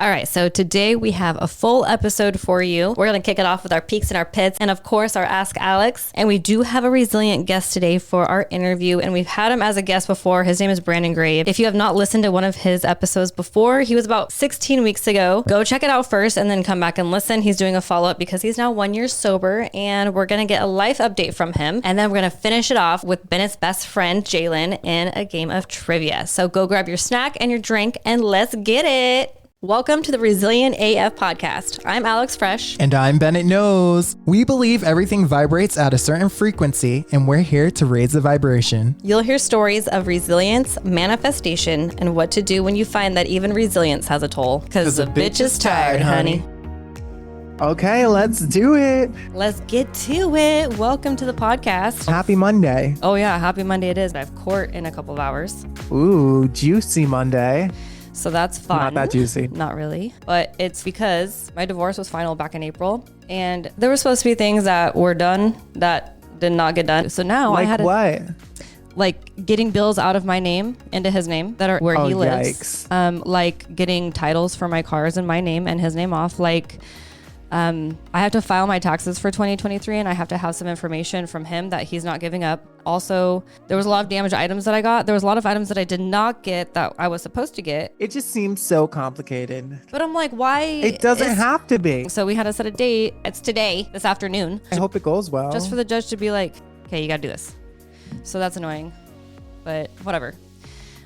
All right, so today we have a full episode for you. We're going to kick it off with our peaks and our pits and of course our Ask Alex. And we do have a resilient guest today for our interview, and we've had him as a guest before. His name is Brandon Grave. If you have not listened to one of his episodes before, he was about 16 weeks ago. Go check it out first and then come back and listen. He's doing a follow-up because he's now 1 year sober, and we're going to get a life update from him. And then we're going to finish it off with Bennett's best friend, Jalen, in a game of trivia. So go grab your snack and your drink and let's get it. Welcome to the Resilient AF podcast. I'm Alex Fresh. And I'm Bennett Knows. We believe everything vibrates at a certain frequency, and we're here to raise the vibration. You'll hear stories of resilience, manifestation, and what to do when you find that even resilience has a toll. Because the bitch is tired, honey. Okay, let's do it. Let's get to it. Welcome to the podcast. Happy Monday. Oh yeah, happy Monday it is. I have court in a couple of hours. Ooh, juicy Monday. So that's fun. Not that juicy. Not really. But it's because my divorce was final back in April. And there were supposed to be things that were done that did not get done. So now I had to... Like what? Like getting bills out of my name into his name that are where he lives. Yikes. Like getting titles for my cars in my name and his name off. Like... I have to file my taxes for 2023 and I have to have some information from him that he's not giving up. Also, there was a lot of damaged items that I got. There was a lot of items that I did not get that I was supposed to get. It just seems so complicated. But I'm like, why? It doesn't have to be. So we had to set a date. It's today, this afternoon. I hope it goes well. Just for the judge to be like, okay, you got to do this. So that's annoying, but whatever.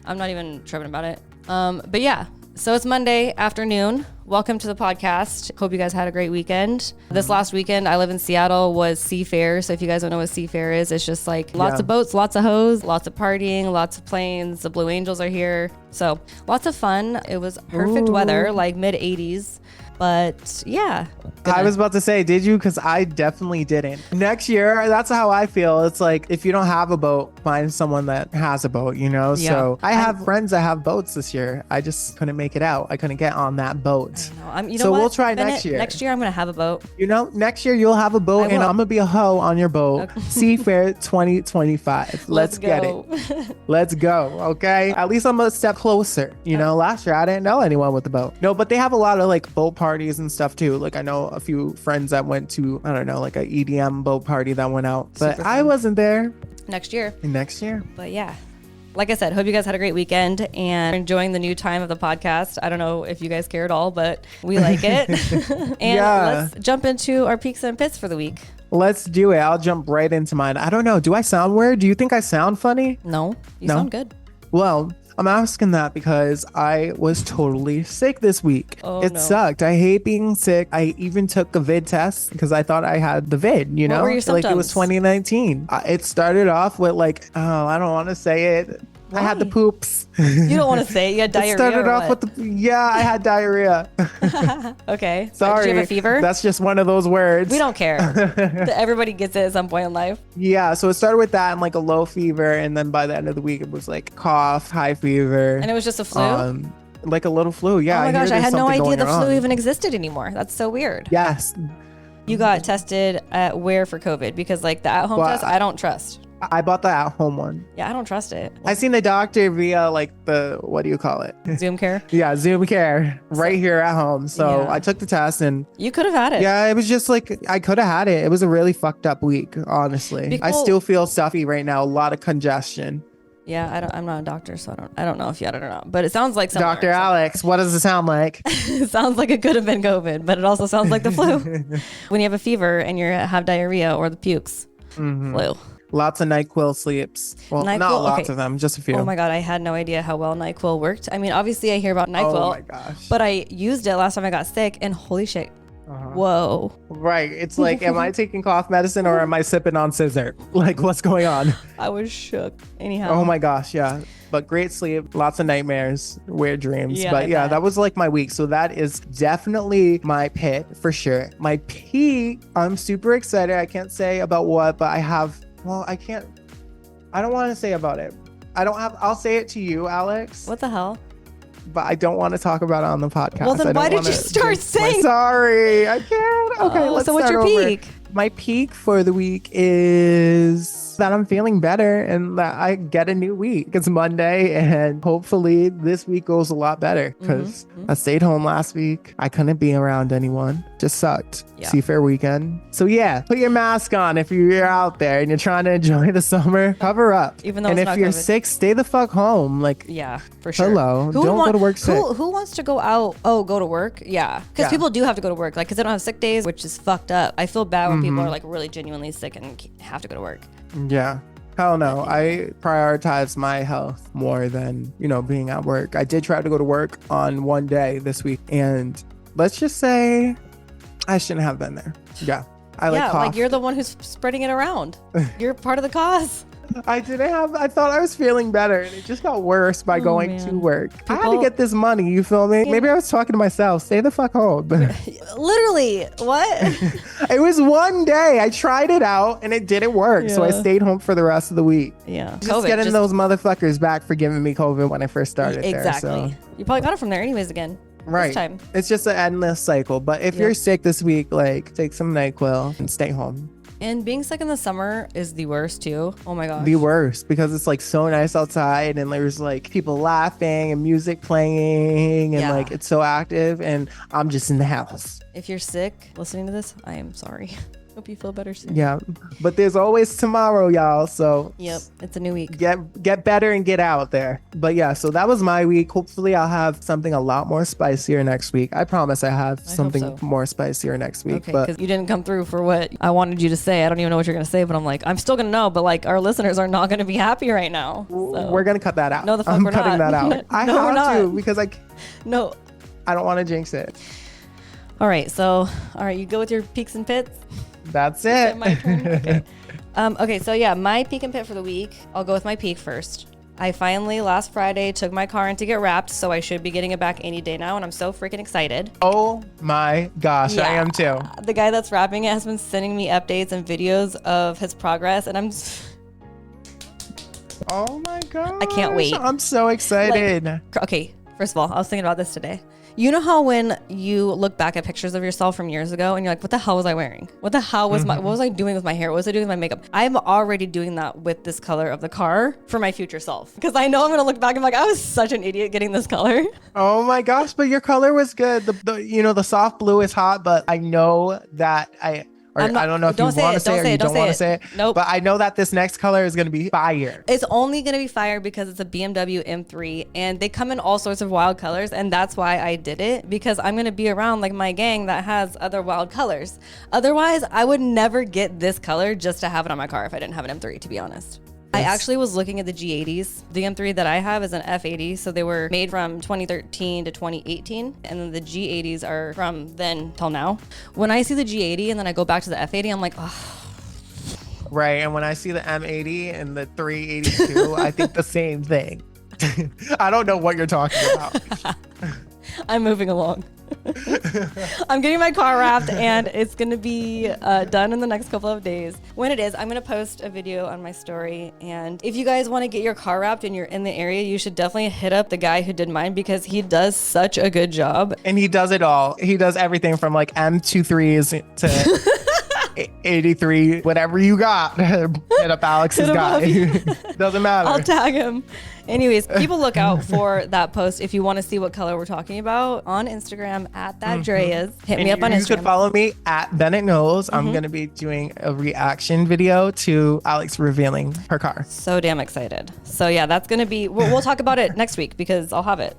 I'm not even tripping about it. But yeah. So it's Monday afternoon. Welcome to the podcast. Hope you guys had a great weekend. This last weekend, I live in Seattle, was Sea Fair. So if you guys don't know what Sea Fair is, it's just like lots of boats, lots of hoes, lots of partying, lots of planes. The Blue Angels are here. So lots of fun. It was perfect weather, like mid 80s. But yeah. I was about to say, did you? Because I definitely didn't. Next year, that's how I feel. It's like, if you don't have a boat, find someone that has a boat, you know? Yeah. So I have friends that have boats this year. I just couldn't make it out. I couldn't get on that boat. You know so what, we'll try Bennett, next year. Next year, I'm going to have a boat. You know, next year you'll have a boat and I'm going to be a hoe on your boat. Okay. Sea Fair 2025. Let's get it. Let's go. Okay. At least I'm a step closer. You know, last year I didn't know anyone with a boat. No, but they have a lot of like boat parties and stuff too. Like I know a few friends that went to, I don't know, like a EDM boat party that went out, but I wasn't there. Next year. But yeah. Like I said, hope you guys had a great weekend and enjoying the new time of the podcast. I don't know if you guys care at all, but we like it. And let's jump into our peaks and pits for the week. Let's do it. I'll jump right into mine. I don't know. Do I sound weird? Do you think I sound funny? No, you sound good. Well, I'm asking that because I was totally sick this week. It sucked. I hate being sick. I even took a vid test because I thought I had the vid, you know? What were your symptoms? Like it was 2019. It started off with like, I don't want to say it. Why? I had the poops. You don't want to say it? You had diarrhea. It started off with I had diarrhea. Okay. Sorry. Did you have a fever? That's just one of those words. We don't care. Everybody gets it at some point in life. Yeah. So it started with that and like a low fever. And then by the end of the week, it was like cough, high fever. And it was just a flu? Like a little flu. Yeah. Oh my gosh. I had no idea the flu even existed anymore. That's so weird. Yes. You got tested at where for COVID? Because like the at-home test, I don't trust. I bought the at-home one. Yeah, I don't trust it. I seen the doctor via like the, what do you call it? Zoom care? Yeah, Zoom care right here at home. So I took the test and... You could have had it. Yeah, it was just like, I could have had it. It was a really fucked up week, honestly. I still feel stuffy right now. A lot of congestion. Yeah, I'm not a doctor, so I don't know if you had it or not. But it sounds like somewhere. Dr. Alex, what does it sound like? It sounds like it could have been COVID, but it also sounds like the flu. When you have a fever and you have diarrhea or the pukes, flu. Lots of NyQuil sleeps. Well, not lots of them, just a few. Oh my God, I had no idea how well NyQuil worked. I mean, obviously I hear about NyQuil. Oh my gosh. But I used it last time I got sick and holy shit. Whoa. Right. It's like, am I taking cough medicine or am I sipping on scissor? Like, what's going on? I was shook. Anyhow. Oh my gosh. Yeah. But great sleep, lots of nightmares, weird dreams. Yeah, but yeah, that was like my week. So that is definitely my pit for sure. My peak, I'm super excited. I can't say about what, but I don't want to say about it. I'll say it to you, Alex. What the hell? But I don't want to talk about it on the podcast. Well, then why did you start saying? Sorry, I can't. Okay, let's so what's start your over. peak? My peak for the week is that I'm feeling better and that I get a new week. It's Monday and hopefully this week goes a lot better because I stayed home last week. I couldn't be around anyone. Just sucked. Yeah. Seafair weekend. So yeah, put your mask on if you're out there and you're trying to enjoy the summer. Cover up. Even though and it's if not you're COVID. sick, stay the fuck home. Like, Yeah, for sure. hello. Who Don't go to work sick. Who wants to go out? Oh, go to work? Yeah. Because people do have to go to work. Like, because they don't have sick days, which is fucked up. I feel bad when people are like really genuinely sick and have to go to work. Yeah. Hell no. I prioritize my health more than, being at work. I did try to go to work on one day this week. And let's just say I shouldn't have been there. Yeah. Like you're the one who's spreading it around. You're part of the cause. I thought I was feeling better and it just got worse by going to work. I had to get this money, you feel me? Maybe I was talking to myself. Stay the fuck home. Literally, what? It was one day. I tried it out and it didn't work. So I stayed home for the rest of the week. Yeah. Just getting those motherfuckers back for giving me COVID when I first started exactly. there. So. You probably got it from there anyways again. Right. This time. It's just an endless cycle. But if you're sick this week, like take some NyQuil and stay home. And being sick in the summer is the worst too. Oh my gosh. The worst because it's like so nice outside and there's like people laughing and music playing and like it's so active and I'm just in the house. If you're sick listening to this, I am sorry. Hope you feel better soon. Yeah, but there's always tomorrow, y'all. So yep, it's a new week. Get better and get out there. But yeah, so that was my week. Hopefully I'll have something a lot more spicier next week. I promise I have something more spicier next week. Okay, but because you didn't come through for what I wanted you to say. I don't even know what you're gonna say, but I'm like, I'm still gonna know. But like, our listeners are not gonna be happy right now. So. We're gonna cut that out. No, the fuck I'm we're cutting not. that out. I have to because I don't want to jinx it. All right, you go with your peaks and pits. That's it. My turn. Okay. Okay, so yeah, my peak and pit for the week. I'll go with my peak first. I finally, last Friday, took my car in to get wrapped, so I should be getting it back any day now, and I'm so freaking excited. Oh my gosh, I am too. The guy that's wrapping it has been sending me updates and videos of his progress, and oh my god, I can't wait. I'm so excited. Okay, first of all, I was thinking about this today. You know how when you look back at pictures of yourself from years ago and you're like, what the hell was I wearing? What the hell was what was I doing with my hair? What was I doing with my makeup? I'm already doing that with this color of the car for my future self. Because I know I'm going to look back and be like, I was such an idiot getting this color. Oh my gosh, but your color was good. The soft blue is hot, but I know that I don't know if you want to say it or you don't want to say it. Nope. But I know that this next color is going to be fire. It's only going to be fire because it's a BMW M3 and they come in all sorts of wild colors. And that's why I did it, because I'm going to be around like my gang that has other wild colors. Otherwise, I would never get this color just to have it on my car if I didn't have an M3, to be honest. I actually was looking at the G80s. The M3 that I have is an F80, so they were made from 2013 to 2018, and then the G80s are from then till now. When I see the G80 and then I go back to the F80, I'm like, oh. Right, and when I see the M80 and the 382, I think the same thing. I don't know what you're talking about. I'm moving along. I'm getting my car wrapped and it's going to be done in the next couple of days. When it is, I'm going to post a video on my story. And if you guys want to get your car wrapped and you're in the area, you should definitely hit up the guy who did mine because he does such a good job. And he does it all. He does everything from like M2-3’s to 83, whatever you got. Hit up Alex's guy. Doesn't matter. I'll tag him. Anyways, people look out for that post if you want to see what color we're talking about on Instagram at thatdreas. Hit me up on Instagram. You could follow me at Bennett Knows. I'm going to be doing a reaction video to Alex revealing her car. So damn excited. So yeah, that's going to be, we'll talk about it next week because I'll have it.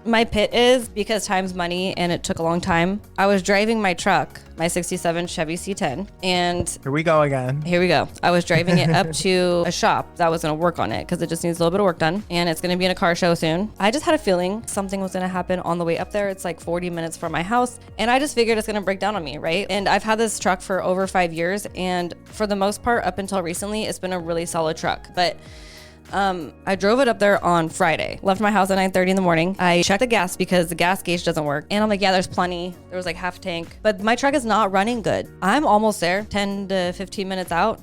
My pit is because time's money and it took a long time. I was driving my truck, my 67 Chevy C10, and here we go again. Here we go. I was driving it up to a shop that was going to work on it because it just needs a little bit of work done, and it's going to be in a car show soon. I just had a feeling something was going to happen on the way up there. It's like 40 minutes from my house, and I just figured it's going to break down on me, right? And I've had this truck for over 5 years, and for the most part, up until recently, it's been a really solid truck, but I drove it up there on Friday, left my house at 9:30 in the morning. I checked the gas because the gas gauge doesn't work. And I'm like, yeah, there's plenty. There was like half tank, but my truck is not running good. I'm almost there, 10 to 15 minutes out.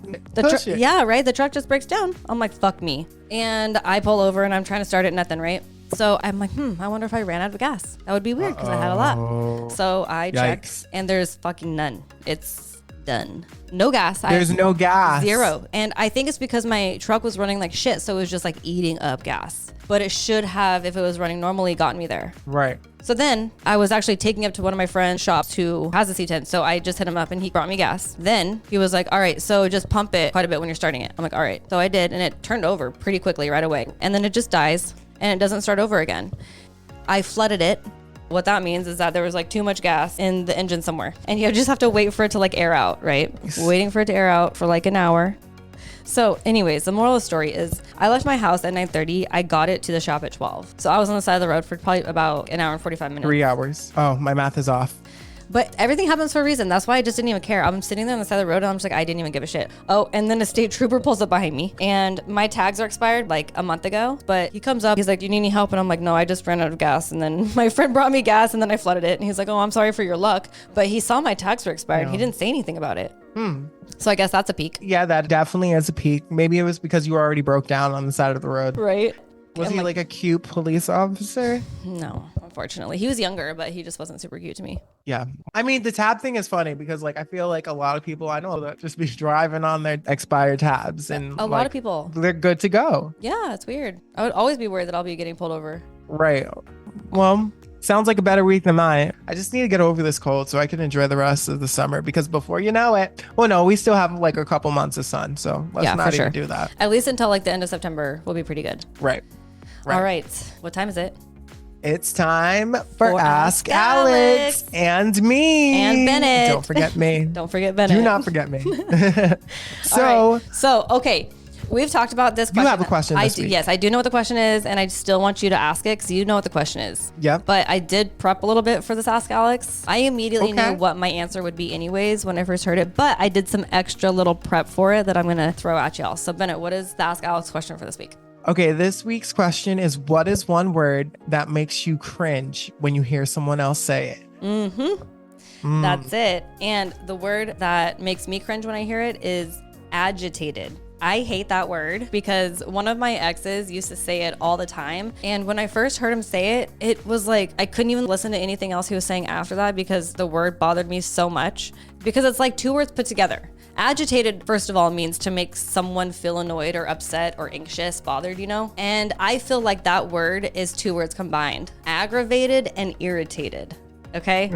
Yeah, right. The truck just breaks down. I'm like, fuck me. And I pull over and I'm trying to start it, nothing, right? So I'm like, I wonder if I ran out of gas. That would be weird because I had a lot. So I checked and there's fucking none. It's done. No gas. There's no gas. Zero. And I think it's because my truck was running like shit. So it was just like eating up gas. But it should have, if it was running normally, gotten me there. Right. So then I was actually taking up to one of my friend's shops who has a C10. So I just hit him up and he brought me gas. Then he was like, all right, so just pump it quite a bit when you're starting it. I'm like, all right. So I did, and it turned over pretty quickly right away. And then it just dies and it doesn't start over again. I flooded it. What that means is that there was like too much gas in the engine somewhere. And you just have to wait for it to like air out, right? Waiting for it to air out for like an hour. So anyways, the moral of the story is I left my house at 9:30. I got it to the shop at 12. So I was on the side of the road for probably about an hour and 45 minutes. 3 hours. Oh, my math is off. But everything happens for a reason. That's why I just didn't even care. I'm sitting there on the side of the road and I'm just like, I didn't even give a shit. Oh, and then a state trooper pulls up behind me and my tags are expired like a month ago. But he comes up, he's like, do you need any help? And I'm like, no, I just ran out of gas. And then my friend brought me gas and then I flooded it. And he's like, oh, I'm sorry for your luck. But he saw my tags were expired. Yeah. He didn't say anything about it. So I guess that's a peak. Yeah, that definitely is a peak. Maybe it was because you already broke down on the side of the road. Right. Was he like a cute police officer? No, unfortunately. He was younger, but he just wasn't super cute to me. Yeah. I mean, the tab thing is funny because like I feel like a lot of people I know that just be driving on their expired tabs and a lot of people. They're good to go. Yeah, it's weird. I would always be worried that I'll be getting pulled over. Right. Well, sounds like a better week than mine. I just need to get over this cold so I can enjoy the rest of the summer because before you know it, well, no, we still have like a couple months of sun. So let's not even do that. At least until like the end of September, we'll be pretty good. Right. All right. What time is it? It's time for Ask Alex and me. And Bennett. Don't forget me. Don't forget Bennett. Do not forget me. Okay. We've talked about this question. You have a question this week. Yes, I do know what the question is, and I still want you to ask it because you know what the question is. Yep. But I did prep a little bit for this Ask Alex. I immediately knew what my answer would be anyways when I first heard it, but I did some extra little prep for it that I'm going to throw at y'all. So Bennett, what is the Ask Alex question for this week? Okay, this week's question is, what is one word that makes you cringe when you hear someone else say it? That's it. And the word that makes me cringe when I hear it is agitated. I hate that word because one of my exes used to say it all the time. And when I first heard him say it, it was like I couldn't even listen to anything else he was saying after that because the word bothered me so much because it's like two words put together. Agitated, first of all, means to make someone feel annoyed or upset or anxious, bothered, you know? And I feel like that word is two words combined, aggravated and irritated, okay?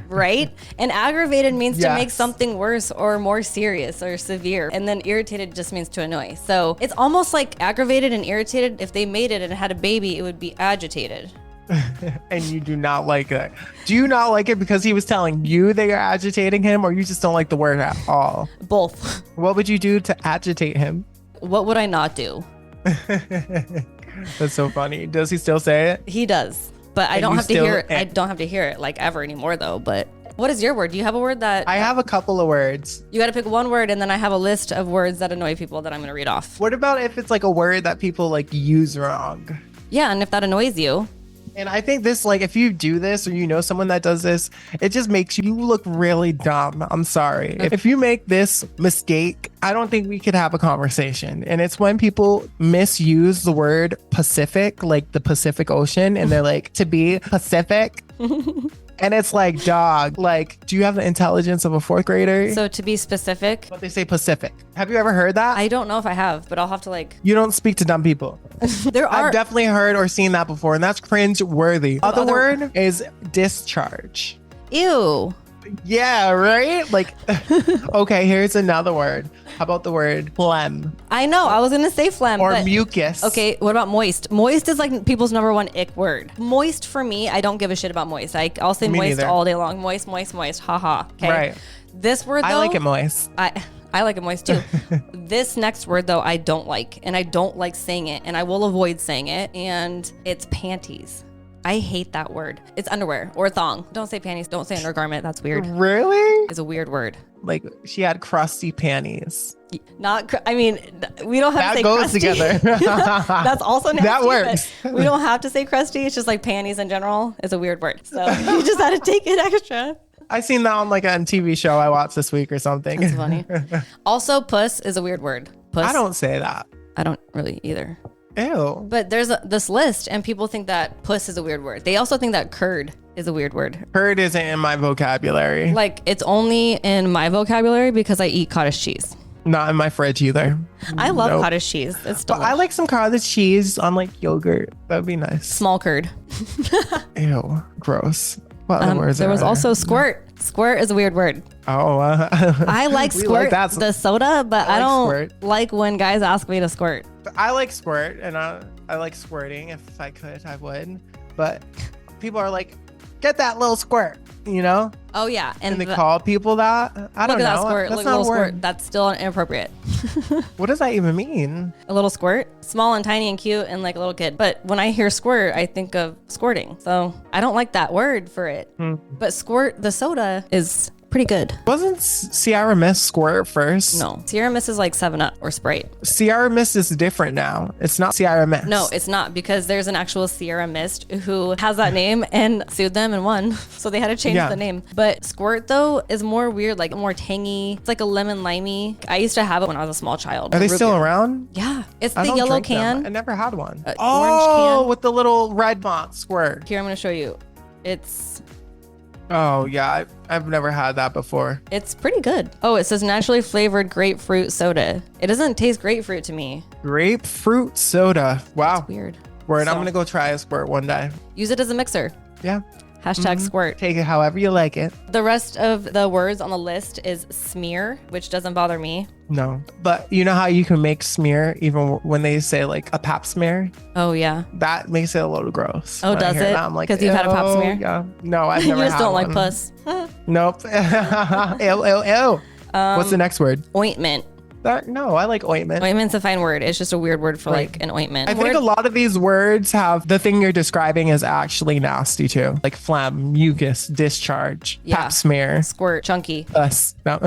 Right? And aggravated means to make something worse or more serious or severe. And then irritated just means to annoy. So it's almost like aggravated and irritated. If they made it and had a baby, it would be agitated. And you do not like it. Do you not like it because he was telling you they are agitating him, or you just don't like the word at all? Both. What would you do to agitate him? What would I not do? That's so funny. Does he still say it? He does. But I don't have to hear it. I don't have to hear it like ever anymore though. But what is your word? Do you have a word that... I have a couple of words. You got to pick one word and then I have a list of words that annoy people that I'm going to read off. What about if it's like a word that people like use wrong? Yeah, and if that annoys you... And I think this, like, if you do this or you know someone that does this, it just makes you look really dumb. I'm sorry. If you make this mistake, I don't think we could have a conversation. And it's when people misuse the word Pacific, like the Pacific Ocean, and they're like, to be Pacific. And it's like, dog, like, do you have the intelligence of a fourth grader? So to be specific. But they say Pacific. Have you ever heard that? I don't know if I have, but I'll have to like. You don't speak to dumb people. I've definitely heard or seen that before, and that's cringe worthy. Other word is discharge. Ew. Yeah, right? Like, okay, here's another word. How about the word phlegm? I know, I was gonna say phlegm. Or mucus. Okay, what about moist? Moist is like people's number one ick word. Moist for me, I don't give a shit about moist. I'll say moist all day long. Moist, moist, moist. Haha. Okay. Right. This word though. I like it moist. I like it moist too. This next word though, I don't like. And I don't like saying it. And I will avoid saying it. And it's panties. I hate that word. It's underwear or thong. Don't say panties. Don't say undergarment. That's weird. Really? It's a weird word. Like she had crusty panties. I mean, we don't have to say crusty. That goes together. That's also nasty. That works. We don't have to say crusty. It's just like panties in general. It's a weird word. So you just had to take it extra. I seen that on like a TV show I watched this week or something. That's funny. Also, puss is a weird word. Puss. I don't say that. I don't really either. Ew. But there's this list and people think that puss is a weird word. They also think that curd is a weird word. Curd isn't in my vocabulary. Like, it's only in my vocabulary because I eat cottage cheese. Not in my fridge either. I love cottage cheese. It's delicious. But I like some cottage cheese on like yogurt. That'd be nice. Small curd. Ew, gross. What other words there was also squirt. Squirt is a weird word. Oh, I like squirt, the soda, but I don't squirt. like when guys ask me to squirt. I like squirt, and I like squirting. If I could, I would. But people are like, get that little squirt, you know? Oh, yeah. And they call people that? I don't know. Look at that squirt. That's Look at not little a word. squirt. That's still inappropriate. What does that even mean? A little squirt? Small and tiny and cute and like a little kid. But when I hear squirt, I think of squirting. So I don't like that word for it. But squirt, the soda, is pretty good. Wasn't Sierra Mist squirt first? No. Sierra Mist is like 7-Up or Sprite. Sierra Mist is different now. It's not Sierra Mist. No, it's not, because there's an actual Sierra Mist who has that name and sued them and won. So they had to change the name. But squirt, though, is more weird, like more tangy. It's like a lemon limey. I used to have it when I was a small child. Are they still around? Yeah. It's the yellow can. I never had one. Orange can. With the little red font squirt. Here, I'm going to show you. It's... Oh, yeah. I've never had that before. It's pretty good. Oh, it says naturally flavored grapefruit soda. It doesn't taste grapefruit to me. Grapefruit soda. Wow. It's weird. Word. So, I'm going to go try a squirt one day. Use it as a mixer. Yeah. Hashtag squirt. Take it however you like it. The rest of the words on the list is smear, which doesn't bother me. No. But you know how you can make smear even when they say like a pap smear? Oh, yeah. That makes it a little gross. Oh, does it? That, I'm like, because you've had a pap smear? Yeah. No, I've never You just had don't one. like puss. Nope. Ew, ew, ew. What's the next word? Ointment. No, I like ointment. Ointment's a fine word. It's just a weird word for like an ointment. I think a lot of these words have the thing you're describing is actually nasty too. Like phlegm, mucus, discharge, pap smear, squirt, chunky. Us. No.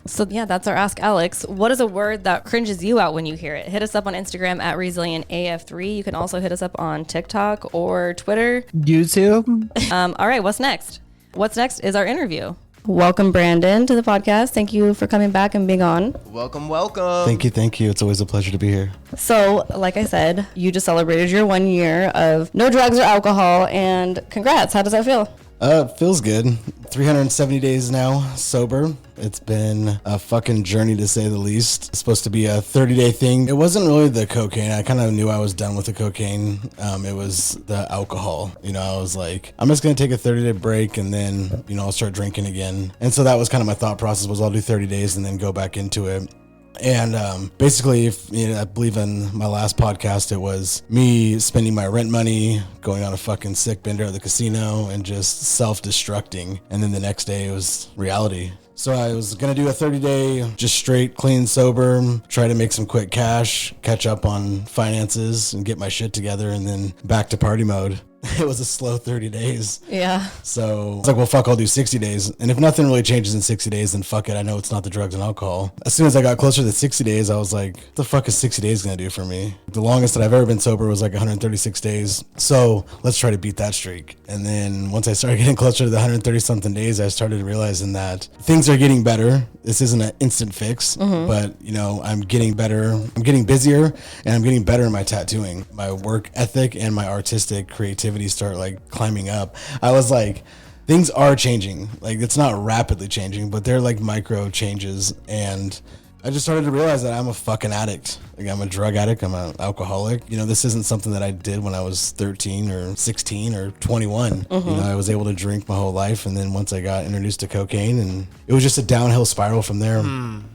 So yeah, that's our Ask Alex. What is a word that cringes you out when you hear it? Hit us up on Instagram at ResilientAF3. You can also hit us up on TikTok or Twitter. YouTube. All right, what's next? What's next is our interview. Welcome, Brandon, to the podcast. Thank you for coming back and being on. Welcome, welcome. Thank you. It's always a pleasure to be here. So, like I said, you just celebrated your 1 year of no drugs or alcohol, and congrats. How does that feel? It feels good. 370 days now sober. It's been a fucking journey to say the least. It's supposed to be a 30-day thing. It wasn't really the cocaine. I kind of knew I was done with the cocaine. It was the alcohol. You know, I was like, I'm just going to take a 30-day break and then, you know, I'll start drinking again. And so that was kind of my thought process was I'll do 30 days and then go back into it. And basically, if you know, I believe in my last podcast, it was me spending my rent money, going on a fucking sick bender at the casino, and just self-destructing. And then the next day, it was reality. So I was going to do a 30-day, just straight, clean, sober, try to make some quick cash, catch up on finances, and get my shit together, and then back to party mode. It was a slow 30 days. Yeah. So it's like, well, fuck, I'll do 60 days. And if nothing really changes in 60 days, then fuck it. I know it's not the drugs and alcohol. As soon as I got closer to 60 days, I was like, what the fuck is 60 days going to do for me? The longest that I've ever been sober was like 136 days. So let's try to beat that streak. And then once I started getting closer to the 130 something days, I started realizing that things are getting better. This isn't an instant fix, but you know, I'm getting better. I'm getting busier and I'm getting better in my tattooing. My work ethic and my artistic creativity start like climbing up. I was like, things are changing. Like it's not rapidly changing, but they're like micro changes. And I just started to realize that I'm a fucking addict. Like I'm a drug addict. I'm an alcoholic. You know, this isn't something that I did when I was 13 or 16 or 21. You know, I was able to drink my whole life. And then once I got introduced to cocaine, and it was just a downhill spiral from there.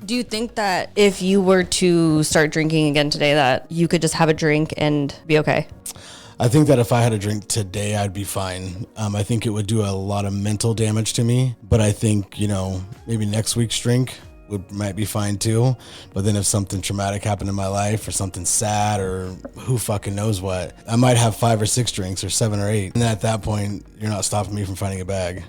Do you think that if you were to start drinking again today, that you could just have a drink and be okay? I think that if I had a drink today, I'd be fine. I think it would do a lot of mental damage to me, but I think, you know, maybe next week's drink might be fine too. But then if something traumatic happened in my life or something sad or who fucking knows what, I might have 5 or 6 drinks or 7 or 8. And then at that point, you're not stopping me from finding a bag.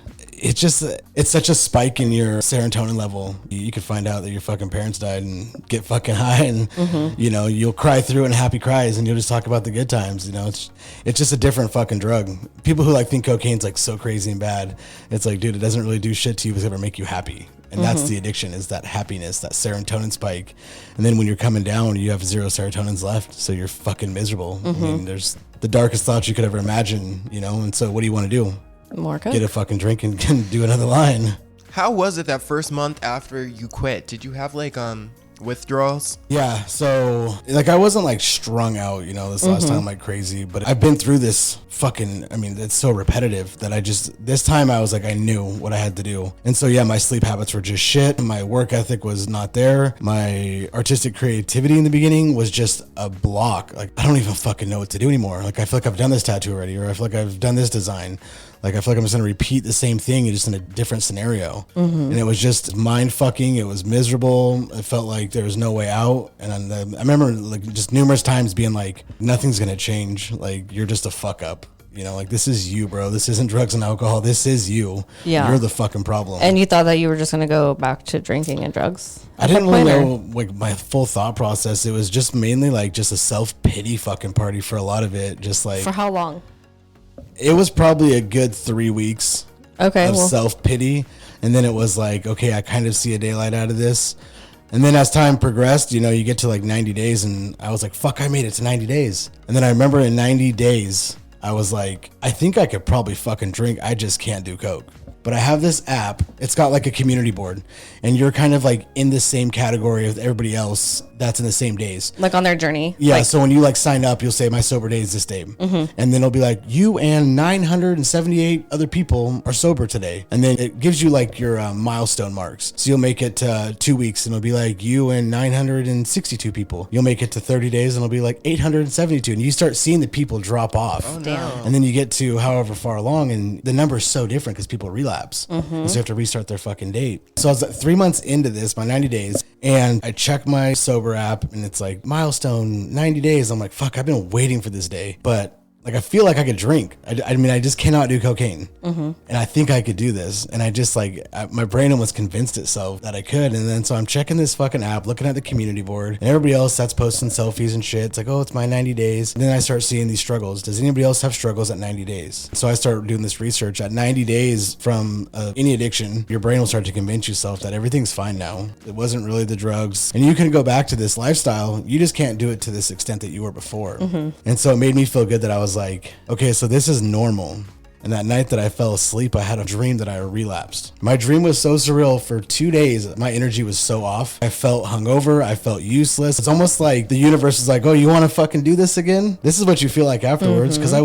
it's such a spike in your serotonin level. You could find out that your fucking parents died and get fucking high, and you know, you'll cry through in happy cries, and you'll just talk about the good times. You know, it's just a different fucking drug. People who like think cocaine's like so crazy and bad, it's like, dude, it doesn't really do shit to you except for make you happy. And that's the addiction, is that happiness, that serotonin spike. And then when you're coming down, you have 0 serotonins left, so you're fucking miserable. I mean, there's the darkest thoughts you could ever imagine, you know. And so what do you want to do? More coke. Get a fucking drink and do another line. How was it that first month after you quit? Did you have like withdrawals? Yeah, so like I wasn't like strung out, you know, this last time like crazy, but I've been through this fucking, I mean, it's so repetitive that this time I was like, I knew what I had to do. And so yeah, my sleep habits were just shit. My work ethic was not there. My artistic creativity in the beginning was just a block. Like, I don't even fucking know what to do anymore. Like, I feel like I've done this tattoo already, or I feel like I've done this design. Like, I feel like I'm just going to repeat the same thing, just in a different scenario. And it was just mind fucking. It was miserable. It felt like there was no way out. And I remember like just numerous times being like, nothing's going to change. Like, you're just a fuck up. You know, like, this is you, bro. This isn't drugs and alcohol. This is you. Yeah. You're the fucking problem. And you thought that you were just going to go back to drinking and drugs? I didn't really know like my full thought process. It was just mainly like just a self-pity fucking party for a lot of it. Just like, for how long? It was probably a good 3 weeks of self-pity. And then it was like, okay, I kind of see a daylight out of this. And then as time progressed, you know, you get to like 90 days and I was like, fuck, I made it to 90 days. And then I remember in 90 days, I was like, I think I could probably fucking drink. I just can't do coke. But I have this app. It's got like a community board, and you're kind of like in the same category of everybody else that's in the same days. Like on their journey. Yeah. Like, so when you like sign up, you'll say my sober day is this day. And then it'll be like, you and 978 other people are sober today. And then it gives you like your milestone marks. So you'll make it 2 weeks and it'll be like you and 962 people. You'll make it to 30 days and it'll be like 872. And you start seeing the people drop off. Oh, no. And then you get to however far along and the number is so different because people relapse. So you have to restart their fucking date. So I was like 3 months into this, my 90 days, and I check my sober app and it's like milestone 90 days. I'm like, fuck, I've been waiting for this day. But like, I feel like I could drink. I mean, I just cannot do cocaine. And I think I could do this. And I just like, my brain almost convinced itself that I could. And then so I'm checking this fucking app, looking at the community board, and everybody else that's posting selfies and shit. It's like, oh, it's my 90 days. And then I start seeing these struggles. Does anybody else have struggles at 90 days? So I start doing this research. At 90 days from any addiction, your brain will start to convince yourself that everything's fine now. It wasn't really the drugs. And you can go back to this lifestyle. You just can't do it to this extent that you were before. And so it made me feel good that I was like, okay, so this is normal. And that night that I fell asleep, I had a dream that I relapsed. My dream was so surreal. For 2 days, my energy was so off. I felt hungover. I felt useless. It's almost like the universe is like, oh, you want to fucking do this again? This is what you feel like afterwards. Because I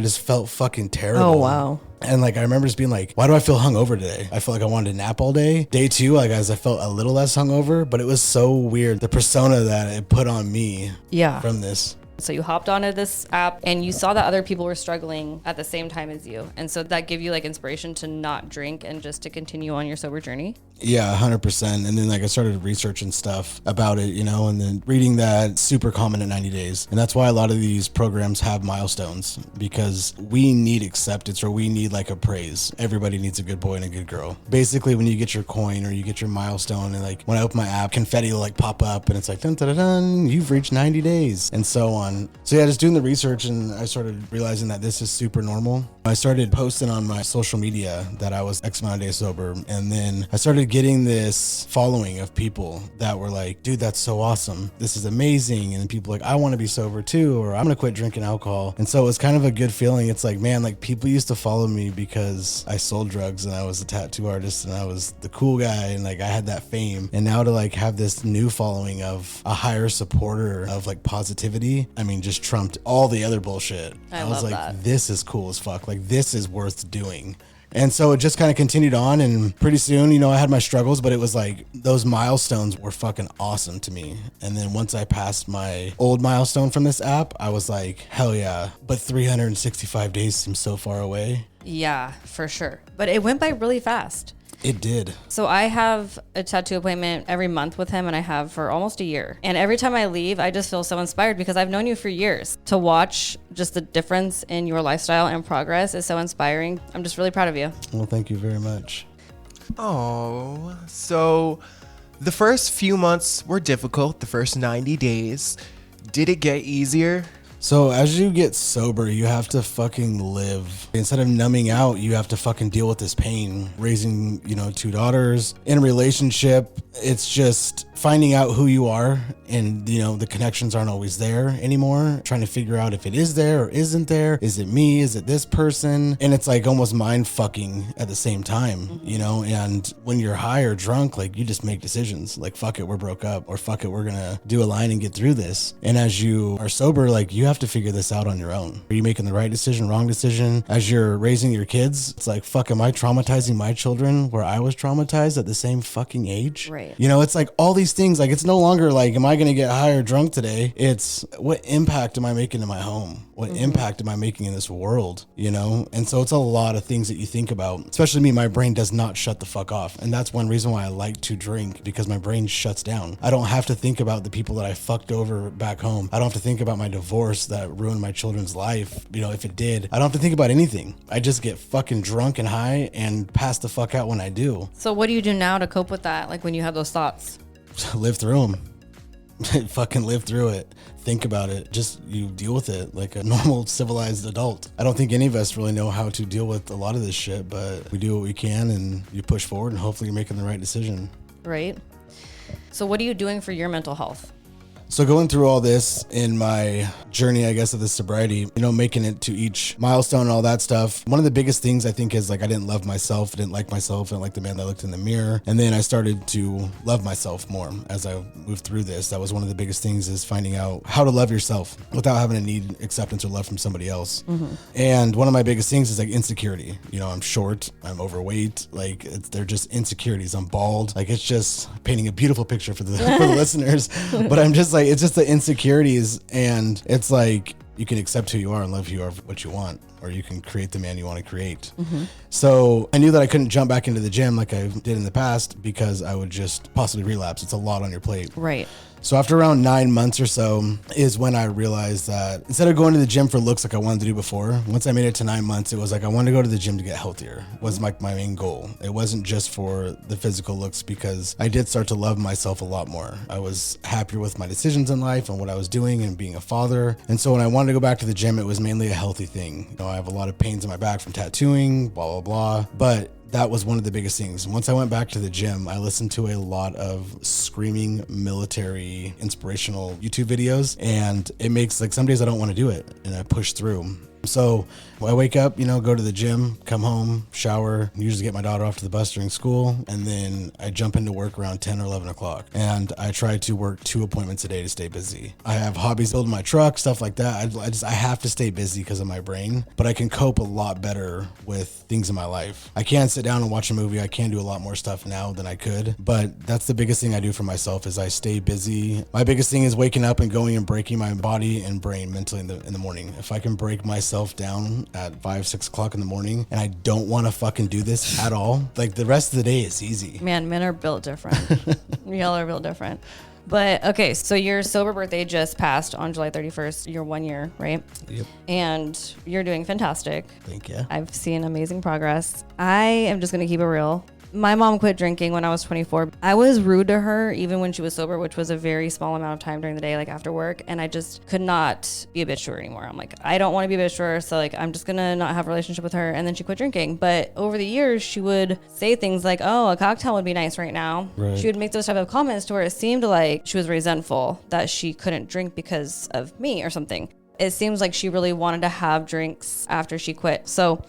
just felt fucking terrible. oh, wow. And like, I remember just being like, why do I feel hungover today? I felt like I wanted to nap all day. Day 2, like, as I felt a little less hungover, but it was so weird. The persona that it put on me from this. So you hopped onto this app and you saw that other people were struggling at the same time as you. And so that gave you like inspiration to not drink and just to continue on your sober journey? Yeah, 100%. And then like I started researching stuff about it, you know, and then reading that super common at 90 days. And that's why a lot of these programs have milestones, because we need acceptance, or we need like a praise. Everybody needs a good boy and a good girl. Basically, when you get your coin or you get your milestone, and like when I open my app, confetti will like pop up and it's like, dun, dun, dun, dun, you've reached 90 days and so on. So yeah, just doing the research, and I started realizing that this is super normal. I started posting on my social media that I was X amount of days sober. And then I started getting this following of people that were like, dude, that's so awesome. This is amazing. And people like, I want to be sober too, or I'm going to quit drinking alcohol. And so it was kind of a good feeling. It's like, man, like people used to follow me because I sold drugs and I was a tattoo artist and I was the cool guy and like I had that fame. And now to like have this new following of a higher supporter of like positivity, I mean, just trumped all the other bullshit. I was like, this is cool as fuck. Like, this is worth doing. And so it just kind of continued on, and pretty soon, you know, I had my struggles, but it was like those milestones were fucking awesome to me. And then once I passed my old milestone from this app, I was like, hell yeah. But 365 days seems so far away. Yeah, for sure. But it went by really fast. It did. So I have a tattoo appointment every month with him, and I have for almost a year. And every time I leave, I just feel so inspired because I've known you for years. To watch just the difference in your lifestyle and progress is so inspiring. I'm just really proud of you. Well, thank you very much. Oh, so the first few months were difficult, the first 90 days. Did it get easier? So as you get sober, you have to fucking live. Instead of numbing out, you have to fucking deal with this pain. Raising, 2 daughters in a relationship, it's just finding out who you are, and the connections aren't always there anymore. Trying to figure out if it is there or isn't there. Is it me? Is it this person? And it's like almost mind fucking at the same time, and when you're high or drunk, like you just make decisions like, fuck it, we're broke up, or fuck it, we're gonna do a line and get through this. And as you are sober, like you have to figure this out on your own. Are you making the right decision, wrong decision? As you're raising your kids, it's like, fuck, am I traumatizing my children where I was traumatized at the same fucking age? Right. It's like all these things, like it's no longer like, am I going to get high or drunk today? It's what impact am I making in my home? What impact am I making in this world? And so it's a lot of things that you think about, especially me. My brain does not shut the fuck off. And that's one reason why I like to drink, because my brain shuts down. I don't have to think about the people that I fucked over back home. I don't have to think about my divorce that ruined my children's life. If it did, I don't have to think about anything. I just get fucking drunk and high and pass the fuck out when I do. So what do you do now to cope with that? Like when you have those thoughts? Live through them. Fucking live through it. Think about it. Just you deal with it like a normal civilized adult. I don't think any of us really know how to deal with a lot of this shit, but we do what we can, and you push forward, and hopefully you're making the right decision. Right. So what are you doing for your mental health? So going through all this in my journey, I guess, of this sobriety, making it to each milestone and all that stuff. One of the biggest things I think is like, I didn't love myself. I didn't like myself. I didn't like the man that looked in the mirror. And then I started to love myself more as I moved through this. That was one of the biggest things, is finding out how to love yourself without having to need acceptance or love from somebody else. And one of my biggest things is like insecurity. I'm short, I'm overweight. Like they're just insecurities. I'm bald. Like it's just painting a beautiful picture for the listeners. But I'm just like, it's just the insecurities, and it's like you can accept who you are and love who you are for what you want, or you can create the man you want to create. So I knew that I couldn't jump back into the gym like I did in the past, because I would just possibly relapse. It's a lot on your plate. Right. So after around 9 months or so is when I realized that instead of going to the gym for looks like I wanted to do before, once I made it to 9 months, it was like I wanted to go to the gym to get healthier, was my main goal. It wasn't just for the physical looks, because I did start to love myself a lot more. I was happier with my decisions in life and what I was doing and being a father. And so when I wanted to go back to the gym, it was mainly a healthy thing. I have a lot of pains in my back from tattooing, blah, blah, blah. But that was one of the biggest things. Once I went back to the gym, I listened to a lot of screaming military inspirational YouTube videos, and it makes, like, some days I don't want to do it, and I push through. So I wake up, go to the gym, come home, shower, usually get my daughter off to the bus during school, and then I jump into work around 10 or 11 o'clock. And I try to work 2 appointments a day to stay busy. I have hobbies, building my truck, stuff like that. I have to stay busy because of my brain, but I can cope a lot better with things in my life. I can sit down and watch a movie. I can do a lot more stuff now than I could, but that's the biggest thing I do for myself, is I stay busy. My biggest thing is waking up and going and breaking my body and brain mentally in the morning. If I can break myself down at 5-6 o'clock in the morning and I don't want to fucking do this at all, like, the rest of the day is easy. Man, men are built different. Y'all are built different. But okay, so your sober birthday just passed on July 31st. You're 1 year, right? Yep. And you're doing fantastic. Thank you. I've seen amazing progress. I am just going to keep it real. My mom quit drinking when I was 24. I was rude to her even when she was sober, which was a very small amount of time during the day, like after work. And I just could not be a bitch to her anymore. I'm like, I don't want to be a bitch to her. So like, I'm just going to not have a relationship with her. And then she quit drinking. But over the years, she would say things like, oh, a cocktail would be nice right now. Right. She would make those type of comments to where it seemed like she was resentful that she couldn't drink because of me or something. It seems like she really wanted to have drinks after she quit. So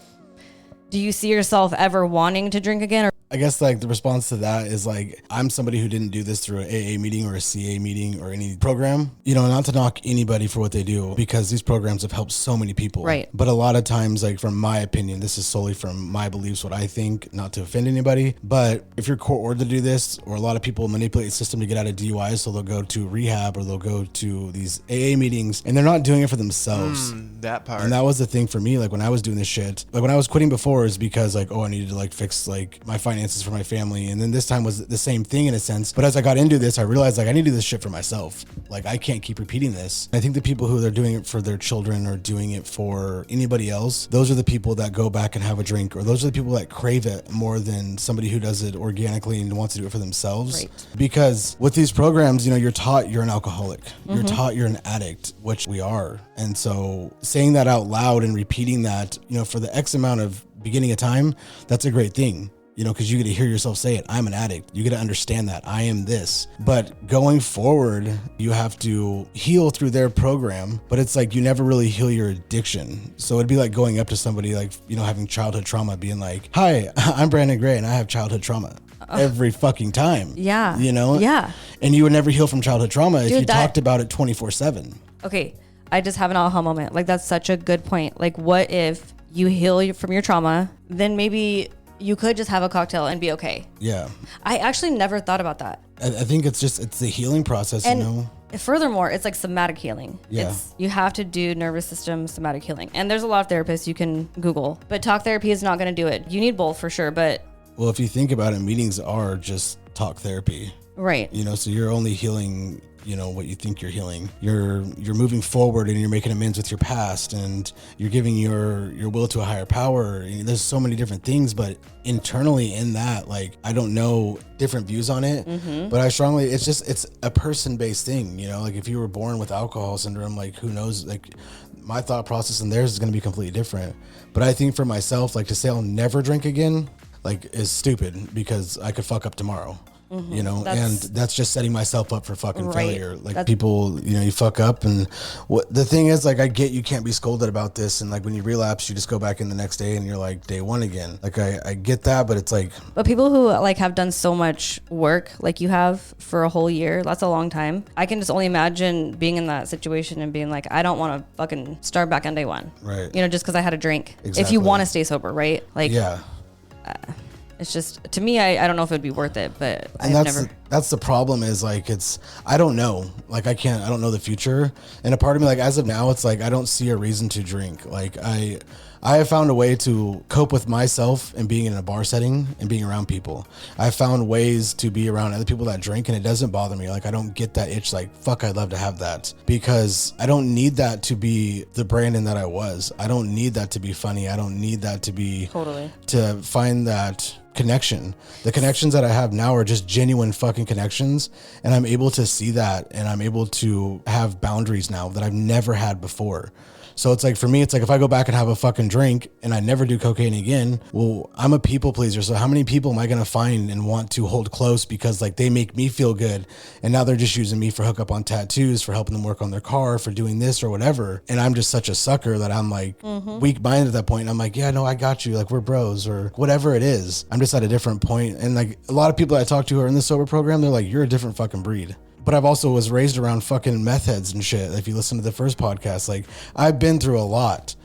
do you see yourself ever wanting to drink again? Or I guess like the response to that is like, I'm somebody who didn't do this through an AA meeting or a CA meeting or any program, not to knock anybody for what they do, because these programs have helped so many people. Right. But a lot of times, like, from my opinion, this is solely from my beliefs, what I think, not to offend anybody. But if you're court ordered to do this, or a lot of people manipulate the system to get out of DUI, so they'll go to rehab or they'll go to these AA meetings and they're not doing it for themselves. That part. And that was the thing for me, like when I was doing this shit, like when I was quitting before, is because like, oh, I needed to like fix like my finances finances for my family. And then this time was the same thing in a sense. But as I got into this, I realized like I need to do this shit for myself. Like I can't keep repeating this. I think the people who are doing it for their children or doing it for anybody else, those are the people that go back and have a drink, or those are the people that crave it more than somebody who does it organically and wants to do it for themselves. Right. Because with these programs, you know, you're taught you're an alcoholic. You're taught you're an addict, which we are. And so saying that out loud and repeating that, you know, for the X amount of beginning of time, that's a great thing. You know, because you get to hear yourself say it. I'm an addict. You get to understand that I am this. But going forward, you have to heal through their program. But it's like you never really heal your addiction. So it'd be like going up to somebody like, you know, having childhood trauma, being like, hi, I'm Brandon Gray and I have childhood trauma. Every fucking time. Yeah. You know? Yeah. And you would never heal from childhood trauma if you that- talked about it 24/7. Okay. I just have an aha moment. Like, that's such a good point. Like, what if you heal from your trauma, then maybe you could just have a cocktail and be okay. Yeah. I actually never thought about that. I think it's the healing process, And you know? furthermore, it's like somatic healing. Yeah. You have to do nervous system somatic healing. And there's a lot of therapists you can Google, but talk therapy is not going to do it. You need both for sure, but. Well, if you think about it, meetings are just talk therapy. Right. You know, so you're only healing, you know, what you think you're healing. You're moving forward and you're making amends with your past and you're giving your will to a higher power. You know, there's so many different things, but internally in that, like, I don't know different views on it, but I strongly, it's a person-based thing, you know, like if you were born with alcohol syndrome, like who knows, like my thought process and theirs is going to be completely different. But I think for myself, like to say I'll never drink again, like is stupid because I could fuck up tomorrow. You know, and that's just setting myself up for fucking failure. Like people, you know, you fuck up, and what the thing is, like, I get you can't be scolded about this, and like when you relapse, you just go back in the next day, and you're like day one again. Like I get that, but it's like. But people who like have done so much work, like you have for a whole year, that's a long time. I can just only imagine being in that situation and being like, I don't want to fucking start back on day one. Right. You know, just because I had a drink. Exactly. If you want to stay sober, right? Like. Yeah. It's just, to me, I don't know if it'd be worth it, but And I've never. That's the problem is like, I don't know. Like I don't know the future. And a part of me, like as of now, it's like, I don't see a reason to drink. Like I have found a way to cope with myself and being in a bar setting and being around people. I've found ways to be around other people that drink and it doesn't bother me. Like I don't get that itch like, fuck, I'd love to have that, because I don't need that to be the Brandon that I was. I don't need that to be funny. I don't need that to be to find that connection. The connections that I have now are just genuine fucking connections, and I'm able to see that, and I'm able to have boundaries now that I've never had before. So it's like, for me, it's like if I go back and have a fucking drink and I never do cocaine again, well, I'm a people pleaser. So how many people am I going to find and want to hold close because like they make me feel good, and now they're just using me for hookup on tattoos, for helping them work on their car, for doing this or whatever. And I'm just such a sucker that I'm like weak-minded at that point. And I'm like, yeah, no, I got you. Like we're bros or whatever it is. I'm just at a different point. And like a lot of people that I talk to who are in the sober program, they're like, you're a different fucking breed. But I've also was raised around fucking meth heads and shit. If you listen to the first podcast, like I've been through a lot.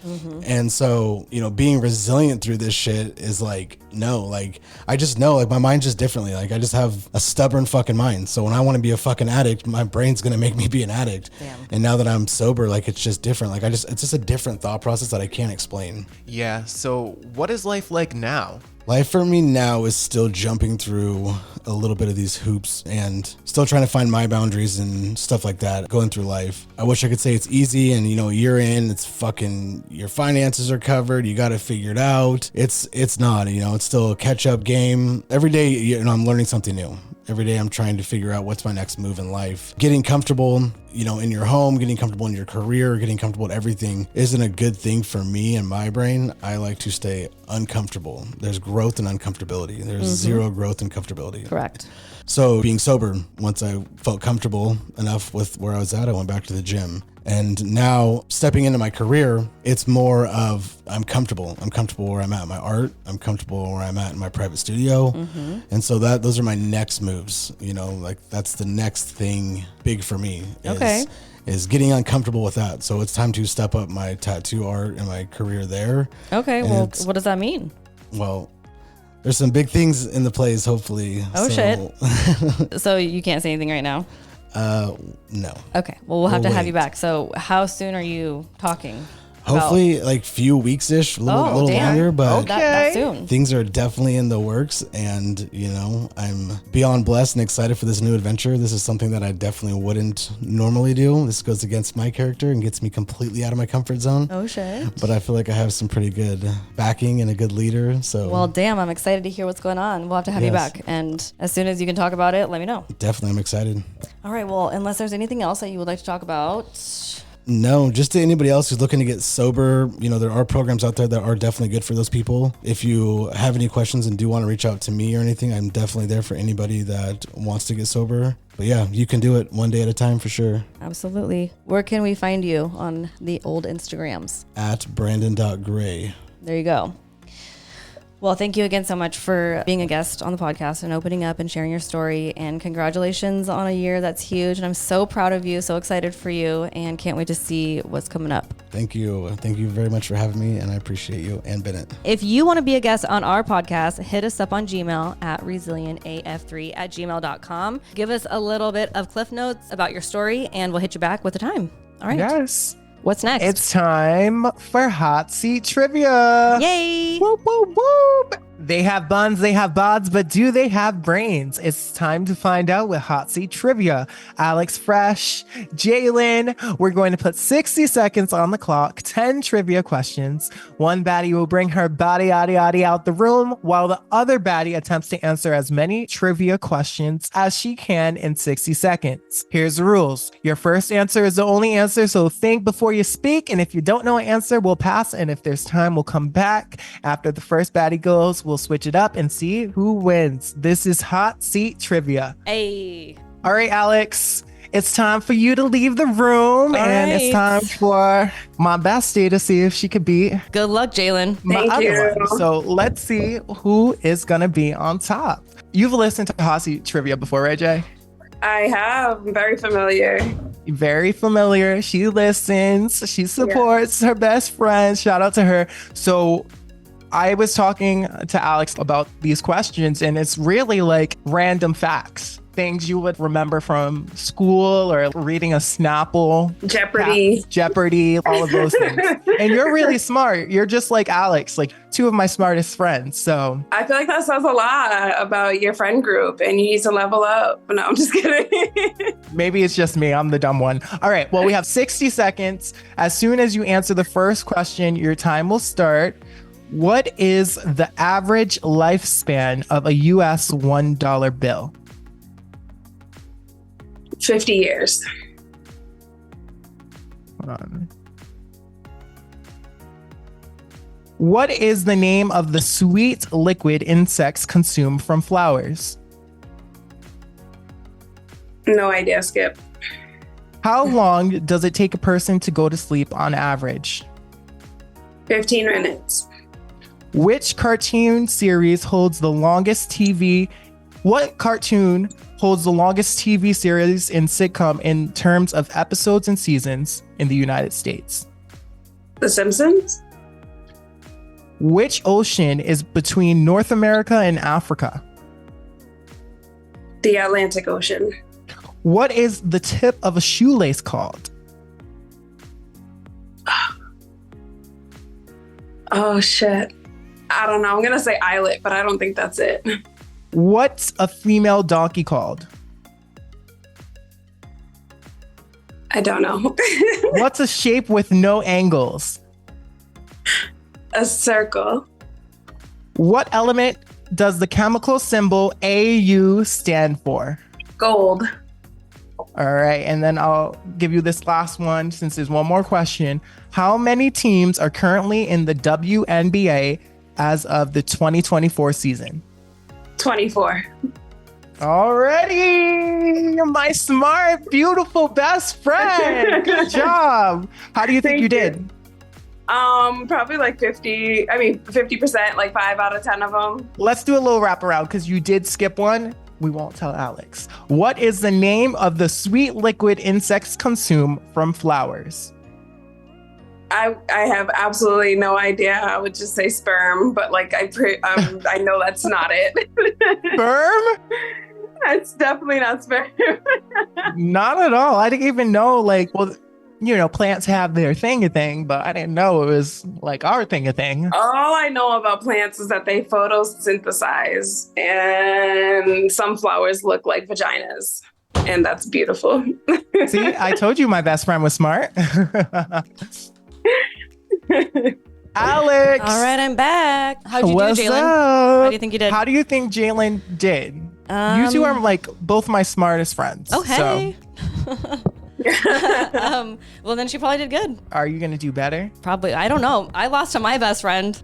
And so, you know, being resilient through this shit is like, no, like I just know like my mind's just differently. Like I just have a stubborn fucking mind. So when I want to be a fucking addict, my brain's going to make me be an addict. Damn. And now that I'm sober, like it's just different. Like it's just a different thought process that I can't explain. Yeah. So what is life like now? Life for me now is still jumping through a little bit of these hoops and still trying to find my boundaries and stuff like that going through life. I wish I could say it's easy and, you know, a year in, it's fucking, your finances are covered. You got to figure it out. It's not, you know, it's still a catch up game. Every day, you know, I'm learning something new. Every day I'm trying to figure out what's my next move in life. Getting comfortable, you know, in your home, getting comfortable in your career, getting comfortable at everything isn't a good thing for me and my brain. I like to stay uncomfortable. There's growth and uncomfortability. There's zero growth and comfortability. Correct. So being sober, once I felt comfortable enough with where I was at, I went back to the gym. And now stepping into my career, it's more of I'm comfortable. I'm comfortable where I'm at in my art. I'm comfortable where I'm at in my private studio. And so those are my next moves. You know, like that's the next thing big for me is getting uncomfortable with that. So it's time to step up my tattoo art and my career there. Okay. And well, what does that mean? Well, there's some big things in the plays, hopefully. Oh, shit. So you can't say anything right now? No. Okay. Well, we'll have to have you back. So how soon are you talking? Hopefully, like few weeks-ish, a little longer, but that soon. Things are definitely in the works, and I'm beyond blessed and excited for this new adventure. This is something that I definitely wouldn't normally do. This goes against my character and gets me completely out of my comfort zone. Oh shit! But I feel like I have some pretty good backing and a good leader. So well, damn, I'm excited to hear what's going on. We'll have to have you back, and as soon as you can talk about it, let me know. Definitely, I'm excited. All right. Well, unless there's anything else that you would like to talk about. No, just to anybody else who's looking to get sober, there are programs out there that are definitely good for those people. If you have any questions and do want to reach out to me or anything, I'm definitely there for anybody that wants to get sober. But yeah, you can do it one day at a time for sure. Absolutely. Where can we find you on the old Instagrams? At Brandon.Gray. There you go. Well, thank you again so much for being a guest on the podcast and opening up and sharing your story. And congratulations on a year that's huge. And I'm so proud of you, so excited for you, and can't wait to see what's coming up. Thank you. Thank you very much for having me, and I appreciate you and Bennett. If you want to be a guest on our podcast, hit us up on Gmail at resilientaf3@gmail.com. Give us a little bit of cliff notes about your story, and we'll hit you back with a time. All right. Yes. What's next? It's time for Hot Seat Trivia. Yay! Whoop, whoop, whoop. They have buns, they have bods, but do they have brains? It's time to find out with Hot Seat Trivia. Alex Fresh, Jalen, we're going to put 60 seconds on the clock, 10 trivia questions. One baddie will bring her body out the room, while the other baddie attempts to answer as many trivia questions as she can in 60 seconds. Here's the rules. Your first answer is the only answer, so think before you speak, and if you don't know an answer, we'll pass, and if there's time, we'll come back. After the first baddie goes, we'll switch it up and see who wins. This is Hot Seat Trivia. Hey. All right, Alex, it's time for you to leave the room. It's time for my bestie to see if she could beat. Good luck, Jalen. Thank you. So let's see who is going to be on top. You've listened to Hot Seat Trivia before, right, Jay? I have. I'm very familiar. Very familiar. She listens. She supports her best friend. Shout out to her. So I was talking to Alex about these questions, and it's really like random facts, things you would remember from school or reading a Snapple. Jeopardy, all of those things. And you're really smart. You're just like Alex, like two of my smartest friends. So I feel like that says a lot about your friend group, and you need to level up. No, I'm just kidding. Maybe it's just me. I'm the dumb one. All right. Well, we have 60 seconds. As soon as you answer the first question, your time will start. What is the average lifespan of a US $1 bill? 50 years. Hold on. What is the name of the sweet liquid insects consume from flowers? No idea, Skip. How long does it take a person to go to sleep on average? 15 minutes. Which cartoon series holds the longest TV? What cartoon holds the longest TV series in sitcom in terms of episodes and seasons in the United States? The Simpsons? Which ocean is between North America and Africa? The Atlantic Ocean. What is the tip of a shoelace called? Oh, shit. I don't know. I'm going to say eyelet, but I don't think that's it. What's a female donkey called? I don't know. What's a shape with no angles? A circle. What element does the chemical symbol AU stand for? Gold. All right, and then I'll give you this last one since there's one more question. How many teams are currently in the WNBA as of the 2024 season? 24. Already, my smart, beautiful best friend. Good job. How do you think you did? Probably like 50%, like 5 out of 10 of them. Let's do a little wraparound because you did skip one. We won't tell Alex. What is the name of the sweet liquid insects consume from flowers? I have absolutely no idea. I would just say sperm, but like I know that's not it. Sperm? It's definitely not sperm. Not at all. I didn't even know. Like, well, plants have their thing, but I didn't know it was like our thing. All I know about plants is that they photosynthesize, and some flowers look like vaginas, and that's beautiful. See, I told you my best friend was smart. Alex. All right, I'm back. How'd you What's do, Jalen? up? How do you think you did? How do you think Jalen did? You two are like both my smartest friends. Oh, hey. So, Well, then she probably did good. are you gonna do better? Probably. I don't know. I lost to my best friend.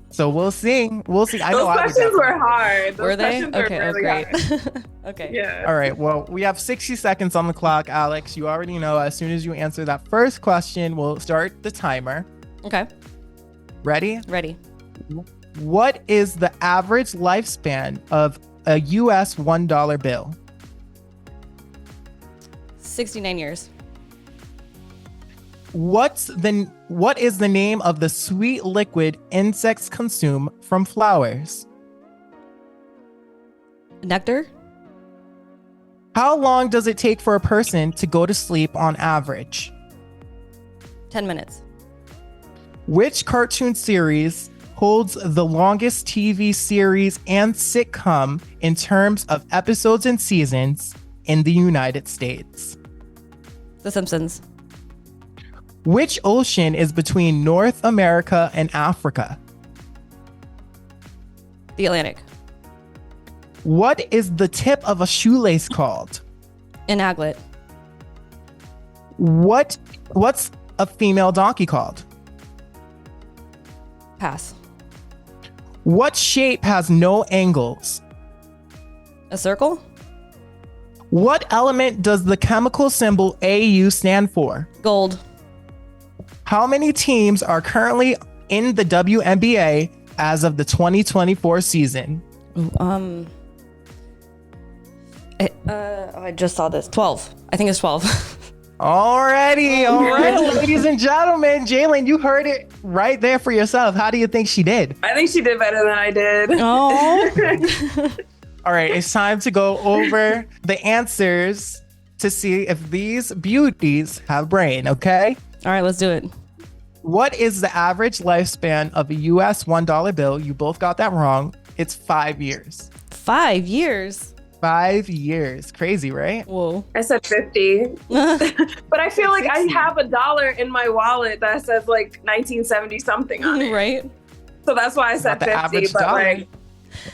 So we'll see. I know Those I would questions definitely- were hard. Those Were they? questions were Okay, really great. hard. Okay. Yeah. All right. Well, we have 60 seconds on the clock, Alex. You already know. As soon as you answer that first question, we'll start the timer. Okay. Ready? Ready. What is the average lifespan of a US $1 bill? 69 years. What is the name of the sweet liquid insects consume from flowers? Nectar? How long does it take for a person to go to sleep on average? 10 minutes. Which cartoon series holds the longest TV series and sitcom in terms of episodes and seasons in the United States? The Simpsons. Which ocean is between North America and Africa? The Atlantic. What is the tip of a shoelace called? An aglet. What's a female donkey called? Pass. What shape has no angles? A circle? What element does the chemical symbol AU stand for? Gold. How many teams are currently in the WNBA as of the 2024 season? I just saw this. 12. I think it's 12. Alrighty, all right, ladies and gentlemen, Jalen, you heard it right there for yourself. How do you think she did? I think she did better than I did. Oh. All right, it's time to go over the answers to see if these beauties have brain, okay? All right, let's do it. What is the average lifespan of a US $1 bill? You both got that wrong. It's 5 years. 5 years. 5 years. Crazy, right? Whoa. I said 50. But I feel like I have $1 in my wallet that says like 1970 something on it. Right? So that's why I said Not the 50. average But dollar. like,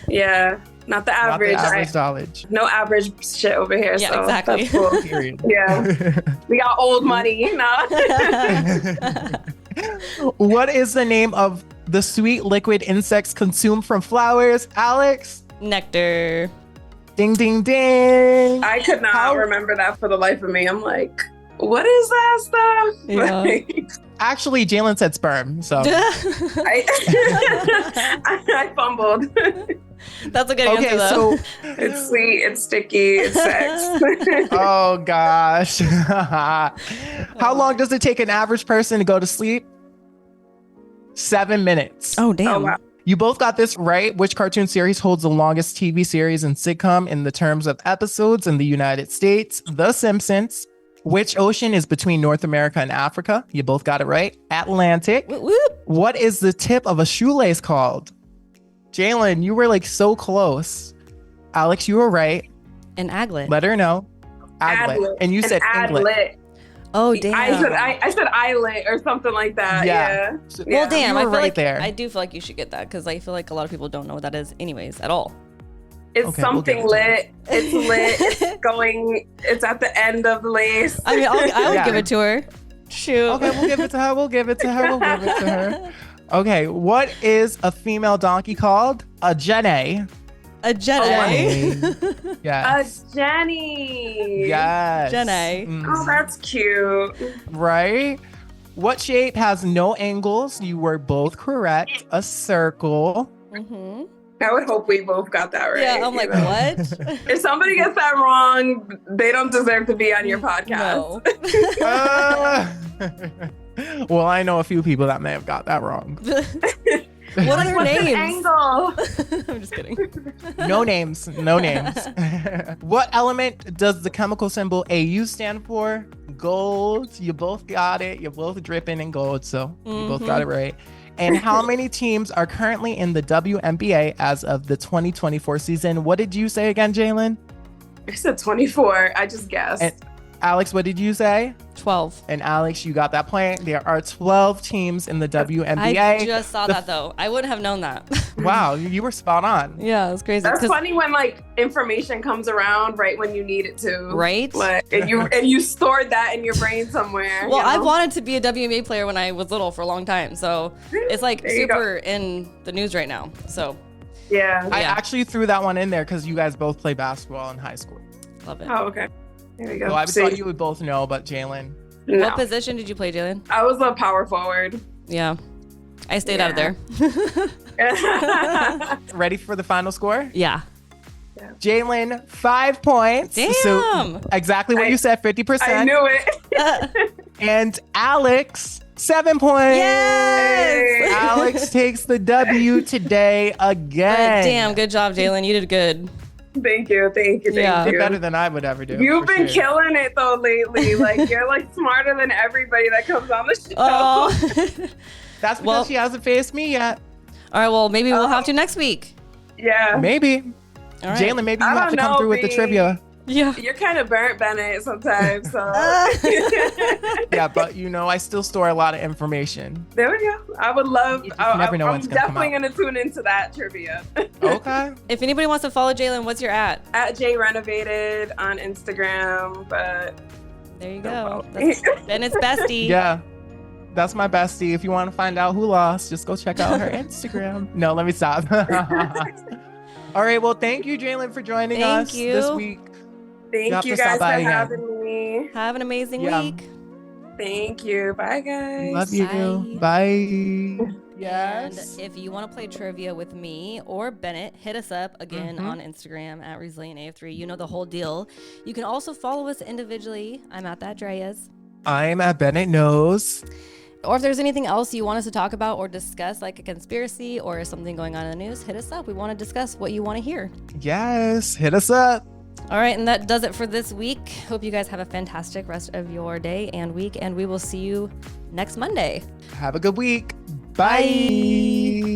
yeah, not the average. Not the average knowledge. No average shit over here. Yeah, so exactly. That's cool. Period. Yeah. We got old money, you know? What is the name of the sweet liquid insects consumed from flowers? Alex? Nectar. Ding, ding, ding. I could not remember that for the life of me. I'm like, what is that stuff? Yeah. Like, Actually, Jalen said sperm, so. I fumbled. That's a good Okay, answer, though. so, It's sweet, it's sticky, it's sex. oh gosh. How long does it take an average person to go to sleep? 7 minutes. Oh, damn. Oh, wow. You both got this right. Which cartoon series holds the longest TV series and sitcom in the terms of episodes in the United States? The Simpsons. Which ocean is between North America and Africa? You both got it right. Atlantic. Whoop, whoop. What is the tip of a shoelace called? Jalen, you were like so close. Alex, you were right. An aglet. Let her know. Aglet. And you said Inglet. Adlet. Oh, damn. I said islet or something like that. Yeah. Yeah. Well, damn. You I were feel right like there. I do feel like you should get that because I feel like a lot of people don't know what that is, anyways, at all. It's Okay, we'll give something it to her. lit. It's lit. It's going. It's at the end of the lace. I mean, I would Yeah. give it to her. Shoot. Okay, we'll give it to her. We'll give it to her. Okay, what is a female donkey called? A Jenny. A Jedi. Yes. A Jenny. Yes. Jenny. Oh, that's cute. Right? What shape has no angles? You were both correct. A circle. Mm-hmm. I would hope we both got that right. Yeah, I'm like, you know? what? If somebody gets that wrong, they don't deserve to be on your podcast. No. Well, I know a few people that may have got that wrong. What are their What's an names? angle? I'm just kidding. No names. No names. What element does the chemical symbol AU stand for? Gold. You both got it. You're both dripping in gold, so you both got it right. And how many teams are currently in the WNBA as of the 2024 season? What did you say again, Jalen? I said 24. I just guessed. And Alex, what did you say? 12. And Alex, you got that point. There are 12 teams in the WNBA. I just saw that though. I wouldn't have known that. Wow, you were spot on. Yeah, it's crazy. That's funny when like information comes around right when you need it to. Right? Like, and you stored that in your brain somewhere. Well, you know? I wanted to be a WNBA player when I was little for a long time. So it's like There you super in the news right now. So Yeah. I actually threw that one in there because you guys both play basketball in high school. love it. Oh, okay. There you go. So I See? thought you would both know, but Jalen. No. What position did you play, Jalen? I was a power forward. Yeah. I stayed out of there. Ready for the final score? Yeah. Jalen, 5 points. Damn. So exactly what you said, 50%. I knew it. And Alex, 7 points. Yes! Alex takes the W today again. Damn, good job, Jalen. You did good. Thank you. Yeah. Thank you. Better than I would ever do. You've for been sure. killing it though lately. Like you're like smarter than everybody that comes on the show. Oh. That's because Well- she hasn't faced me yet. All right, well, maybe we'll have to next week. Yeah. Maybe. All right. Jalen, maybe you I have don't to come know, through with the B. trivia. Yeah. You're kind of burnt, Bennett, sometimes. So Yeah, but I still store a lot of information. there we go. I would love. You just never know I'm when's gonna come definitely out. going to tune into that trivia. Okay. If anybody wants to follow Jalen, what's your at? At JRenovated on Instagram, but There you go. That's Bennett's bestie. Yeah. That's my bestie. If you want to find out who lost, just go check out her Instagram. No, let me stop. All right. Well, thank you, Jalen, for joining Thank us you. this week. You have thank you to stop guys for by again. having me. Have an amazing Yeah. week. Thank you. Bye, guys. Love you. Bye. Yes. And if you want to play trivia with me or Bennett, hit us up again on Instagram at ResilientAF3. You know the whole deal. You can also follow us individually. I'm at that Dreas. I'm at Bennett Knows. Or if there's anything else you want us to talk about or discuss, like a conspiracy or something going on in the news, hit us up. We want to discuss what you want to hear. Yes. Hit us up. All right, and that does it for this week. Hope you guys have a fantastic rest of your day and week, and we will see you next Monday. Have a good week. Bye.